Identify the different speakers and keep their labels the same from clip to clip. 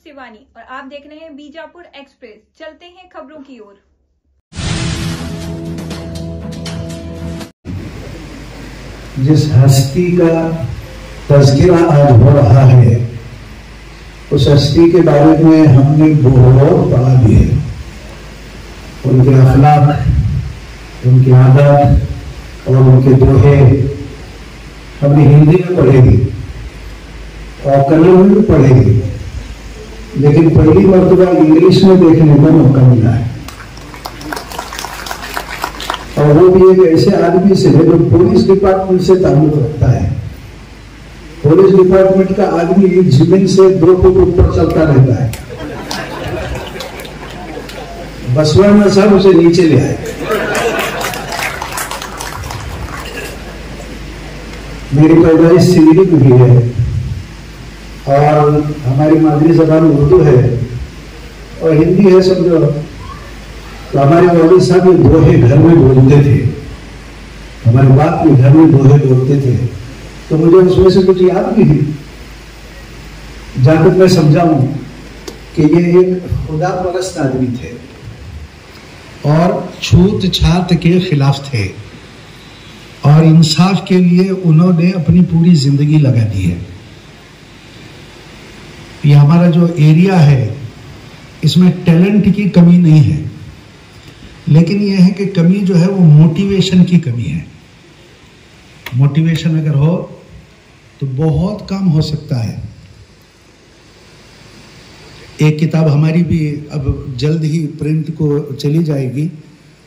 Speaker 1: शिवानी और आप देख रहे हैं बीजापुर एक्सप्रेस। चलते हैं खबरों की ओर।
Speaker 2: जिस हस्ती का तज़किरा आज हो रहा है, उस हस्ती के बारे में हमने बहुत पढ़ा भी है। उनके अखलाक, उनकी आदत और उनके दोहे हमने हिंदी में पढ़ेगी और कन्नड़ में भी पढ़ेगी, लेकिन पहली मर्तबा इंग्लिश में देखने का मौका मिला है। और वो भी एक ऐसे आदमी से जो पुलिस डिपार्टमेंट से ताल्लुक रखता है। पुलिस डिपार्टमेंट का आदमी जमीन से 2 फुट ऊपर चलता रहता है, बसवाना साहब उसे नीचे ले आए। मेरी पैदाइश सिंधी में भी है और हमारी मादरी जबान उर्दू है और हिंदी है समझो। तो हमारे वालिद साहब ये दोहे घर में बोलते थे, हमारे बाप भी घर में दोहे बोलते थे, तो मुझे उसमें से कुछ याद भी है। जहां तक मैं समझाऊं कि ये एक खुदा परस्त आदमी थे और छूत छात के खिलाफ थे और इंसाफ के लिए उन्होंने अपनी पूरी जिंदगी लगा दी है। ये हमारा जो एरिया है इसमें टैलेंट की कमी नहीं है, लेकिन यह है कि कमी जो है वो मोटिवेशन की कमी है। मोटिवेशन अगर हो तो बहुत काम हो सकता है। एक किताब हमारी भी अब जल्द ही प्रिंट को चली जाएगी,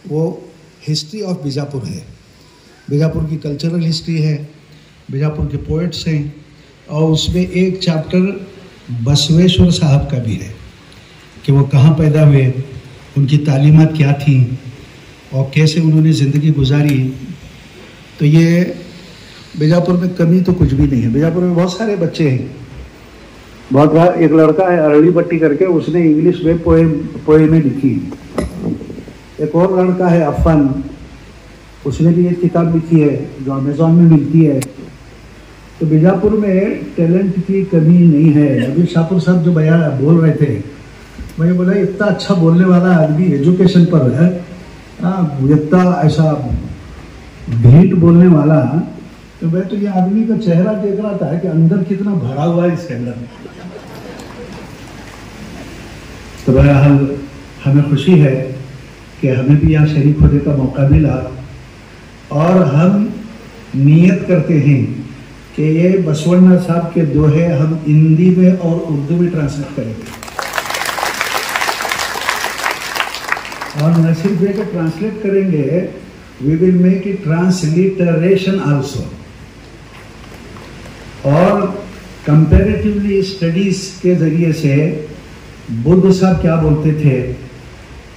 Speaker 2: वो हिस्ट्री ऑफ बीजापुर है। बीजापुर की कल्चरल हिस्ट्री है, बीजापुर के पोएट्स हैं और उसमें एक चैप्टर बसवेश्वर साहब का भी है कि वो कहाँ पैदा हुए, उनकी तालीमात क्या थी और कैसे उन्होंने ज़िंदगी गुजारी। तो ये बीजापुर में कमी तो कुछ भी नहीं है। बीजापुर में बहुत सारे बच्चे हैं। बहुत बार एक लड़का है अरली बट्टी करके, उसने इंग्लिश में पोएम लिखी। एक और लड़का है अफन, उसने भी एक किताब लिखी है जो अमेजोन में मिलती है। तो बीजापुर में टैलेंट की कमी नहीं है। अभी शाहपुर साहब जो भैया बोल रहे थे, मैं बोला इतना अच्छा बोलने वाला आदमी एजुकेशन पर है, इतना ऐसा भीट बोलने वाला, तो मैं तो ये आदमी का चेहरा देख रहा था कि अंदर कितना भरा हुआ है इसके अंदर। तो बहरहाल हमें खुशी है कि हमें भी यहाँ शरीक होने का मौका मिला और हम नियत करते हैं कि ये बसवन्ना साहब के दोहे हम हिंदी में और उर्दू में ट्रांसलेट करेंगे। और न सिर्फ ये ट्रांसलेट करेंगे, we will make it transliteration also. और कंपैरेटिवली स्टडीज के जरिए से बुद्ध साहब क्या बोलते थे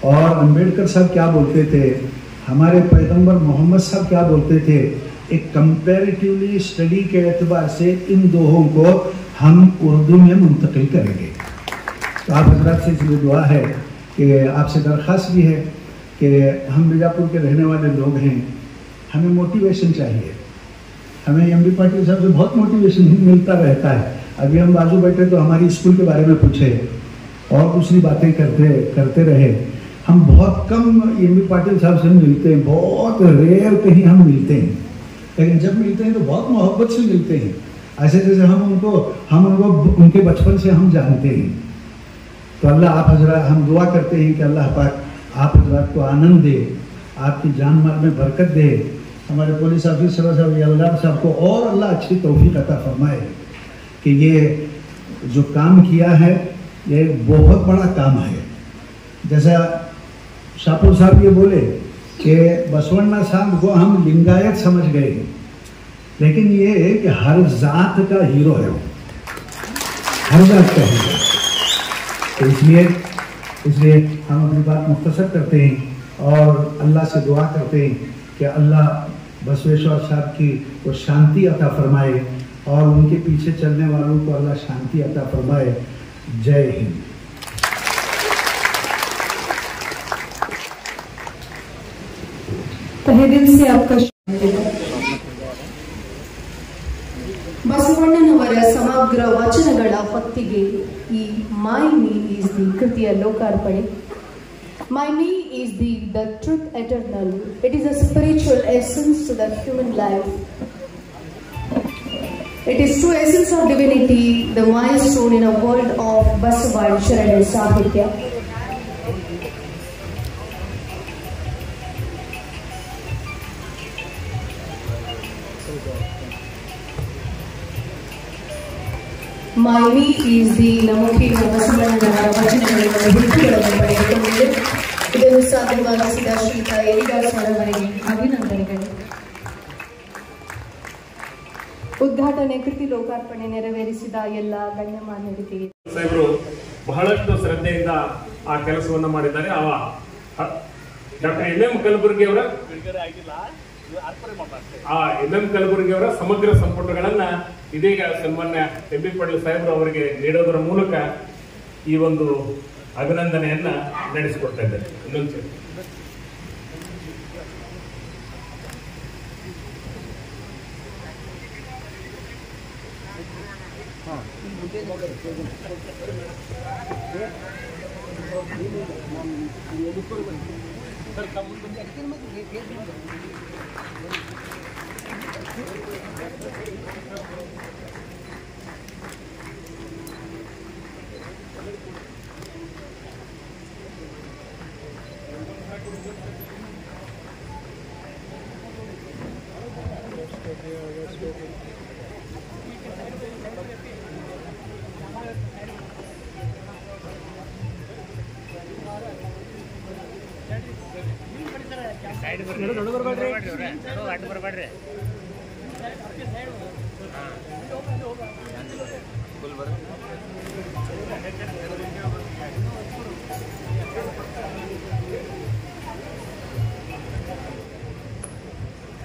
Speaker 2: और अंबेडकर साहब क्या बोलते थे, हमारे पैगंबर मोहम्मद साहब क्या बोलते थे, एक कंपैरेटिवली स्टडी के एतबार से इन दोहों को हम उर्दू में मुंतकिल करेंगे। तो आप हजरात से इसलिए दुआ है कि आपसे दरख्वास्त भी है कि हम बीजापुर के रहने वाले लोग हैं, हमें मोटिवेशन चाहिए। हमें एमडी पाटिल साहब से बहुत मोटिवेशन मिलता रहता है। अभी हम बाजू बैठे तो हमारी स्कूल के बारे में पूछे और दूसरी बातें करते रहे। हम बहुत कम एमडी पाटिल साहब से मिलते हैं, बहुत रेयर कहीं हम मिलते हैं, लेकिन जब मिलते हैं तो बहुत मोहब्बत से मिलते हैं, ऐसे जैसे हम उनको उनके बचपन से हम जानते हैं। तो अल्लाह आप हजरात, हम दुआ करते हैं कि अल्लाह पाक आप हजरात को आनंद दे, आपकी जान माल में बरकत दे। हमारे पुलिस ऑफिसर साहब अल्लाह साहब को और अल्लाह अच्छी तौफीक अता फरमाए कि ये जो काम किया है ये एक बहुत बड़ा काम है। जैसा शाहपुर साहब ये बोले कि बसवन्ना साहब को हम लिंगायत समझ गए, लेकिन ये है कि हर जात का हीरो है वो, हर जात का हीरो। तो इसलिए हम अपनी बात मुख्तसर करते हैं और अल्लाह से दुआ करते हैं कि अल्लाह बसवेश्वर साहब की वो शांति अता फरमाए और उनके पीछे चलने वालों को अल्लाह शांति अता फरमाए। जय हिंद।
Speaker 3: तहे दिल से आपका ಬಸವಣ್ಣನವರ ಸಮಗ್ರ ವಚನಗಳ ಹೊತ್ತಿಗೆ ಈ ಮೈ ಮೀ ಈಸ್ ದಿ ಕೃತಿಯ ಲೋಕಾರ್ಪಣೆ. My me is the truth eternal. It is a spiritual essence to the human life. It is true essence of divinity, the milestone in a world of Basavana Sharana Sahitya. My me is the ನಮುಖಿ ಬಸವಣ್ಣನವರ ವಚನಗಳನ್ನು ಹುಡುಕಿಗಳನ್ನು ಪಡೆದುಕೊಂಡಿದೆ. ಇದನ್ನು ಸಾಧ್ಯವಾಗಿಸಿದ ಶ್ರೀಯುತ ಎಲಿದಾಸ್ ಅವರಿಗೆ ಅಭಿನಂದನೆಗಳು. ಉದ್ಘಾಟನೆ ಕೃತಿ ಲೋಕಾರ್ಪಣೆ ನೆರವೇರಿಸಿದ ಎಲ್ಲ ಗಣ್ಯಮಾನ್ಯರಿಗೆ
Speaker 4: ಸಾಹೇಬರು ಬಹಳಷ್ಟು ಶ್ರದ್ಧೆಯಿಂದ ಆ ಕೆಲಸವನ್ನು ಮಾಡಿದ್ದಾರೆ. ಡಾಕ್ಟರ್ ಎಂ ಕಲಬುರ್ಗಿ ಅವರ ಕಲಬುರ್ಗಿ ಅವರ ಸಮಗ್ರ ಸಂಪುಟಗಳನ್ನ ಇದೀಗ ಸನ್ಮಾನ್ಯ ಎಂ.ಬಿ. ಪಾಟೀಲ್ ಸಾಹೇಬರು ಅವರಿಗೆ ನೀಡೋದರ ಮೂಲಕ ಈ ಒಂದು ಅಭಿನಂದನೆಯನ್ನ ನಡೆಸಿಕೊಡ್ತಾ ಇದ್ದಾರೆ. ಇನ್ನೊಂದು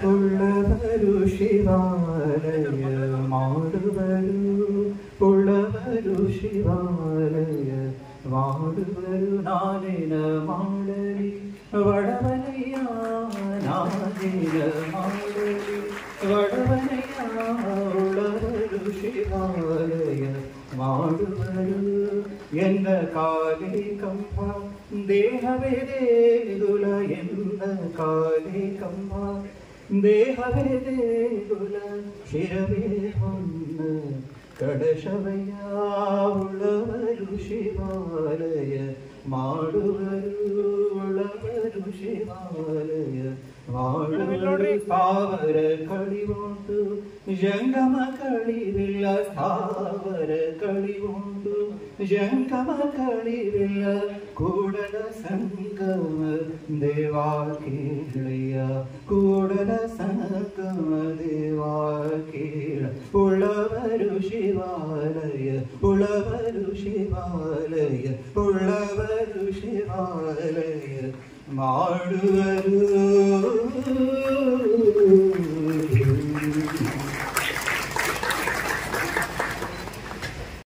Speaker 5: ಉಳ್ಳವರು ಶಿವಾಲಯ ಮಾಡುವರು, ಉಳ್ಳವರು ಶಿವಾಲಯ ಮಾಡುವರು, ನಾನೇನ ಮಾಡಲಿ ವಡವನಯ್ಯ, ನಾನೇನ ಮಾಡಲಿ ವಡವನಯ್ಯ, ಉಳ್ಳವರು ಶಿವಾಲಯ ಮಾಡುವರು. ಎನ್ನ ಕಾಲೇ ಕಂಬ ದೇಹವೇ ದೇಗುಲ, ಎನ್ನ ಕಾಲೇ ಕಂಬ ದೇಹವೇ ದೇಗುಲ, ಶಿರವೇ ಹೊನ್ನ ಕಡಶವಯ್ಯ, ಉಳ್ಳವರು ಶಿವಾಲಯ ಮಾಡುವರು, ಉಳ್ಳವರು ಶಿವಾಲಯ ಮಾಡುವರು. ಸ್ಥಾವರ ಕಳಿವುಂಟು ಜಂಗಮ ಕಳಿವಿಲ್ಲ, ಸ್ಥಾವರ ಕಳಿವುಂಟು ಜಂಗಮ ಕಳಿವಿಲ್ಲ, ಕೂಡಲ ಸಂಗಮ ದೇವಾ ಕೇಳಯ್ಯ, ಕೂಡಲ ಸಂಗಮ ದೇವಾ ಕೇಳ. ಉಳ್ಳವರು ಶಿವಾಲಯ, ಉಳ್ಳವರು ಶಿವಾಲಯ, ಉಳ್ಳವರು ಶಿವಾಲಯ ಮಾಡುವರು.